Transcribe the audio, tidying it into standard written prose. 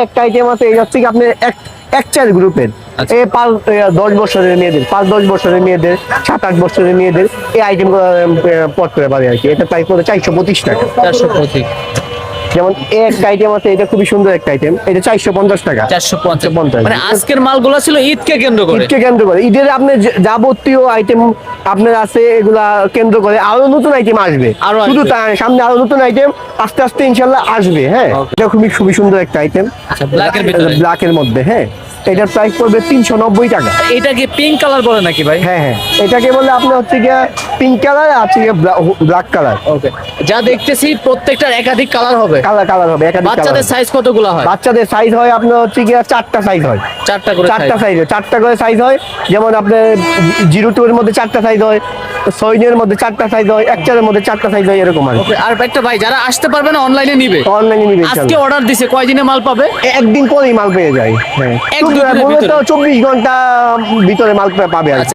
একটা আইটেম আছে, এই হচ্ছে কি আপনি এক চার গ্রুপের, আচ্ছা। 10 বছরের মেয়েদের, 5-10 বছরের মেয়েদের, 7-8 বছরের মেয়েদের এই আইটেম পট করে পারে আর কি। এটা প্রাইস পড়ে 425 টাকা। 425। যেমন একটা আইটেম আছে, এটা খুবই সুন্দর একটা আইটেম, এটা 450 টাকা। 450। মানে আজকের মালগুলো ছিল ঈদকে কেন্দ্র করে। ঈদকে কেন্দ্র করে, ঈদের আপনার যাবতীয় আইটেম আপনার আছে, এগুলা কেন্দ্র করে আরো নতুন আইটেম আসবে। আরো আসবে। শুধু সামনে আরো নতুন আইটেম আস্তে আস্তে ইনশাল্লাহ আসবে। হ্যাঁ, এটা খুবই সুন্দর একটা আইটেম, আচ্ছা, ব্ল্যাকের ভিতরে। ব্ল্যাকের মধ্যে। হ্যাঁ, এটার প্রাইস পড়বে 390 টাকা। এটা কি পিঙ্ক কালার বলে নাকি ভাই? হ্যাঁ হ্যাঁ, এটাকে বলে আপনার হচ্ছে গিয়ে পিঙ্ক কালার, আছে ব্ল্যাক কালার। ওকে, যা দেখতেছি প্রত্যেকটার একাধিক কালার হবে। কালার হবে একাধিক। বাচ্চাদের সাইজ কতগুলো হয়? বাচ্চাদের সাইজ হয় আপনার হচ্ছে গিয়ে 4টা সাইজ হয়। 4টা করে size। 4টা করে সাইজ হয়। যেমন আপনার 02 এর মধ্যে 4টা সাইজ হয়, 6 এর মধ্যে 4টা সাইজ হয়, 1 এর মধ্যে 4টা সাইজ হয়, এরকম আর কি। ওকে, আর একটা ভাই যারা আসতে পারবে না অনলাইনে নিবে, অনলাইনে নিবে আজকে অর্ডার দিছে কয়দিনে মাল পাবে? একদিন পরেই মাল পেয়ে যায়। হ্যাঁ, 1-2 দিনের মূলত ভিতরে। 24 ঘন্টা ভিতরে মাল পাবে আর কি।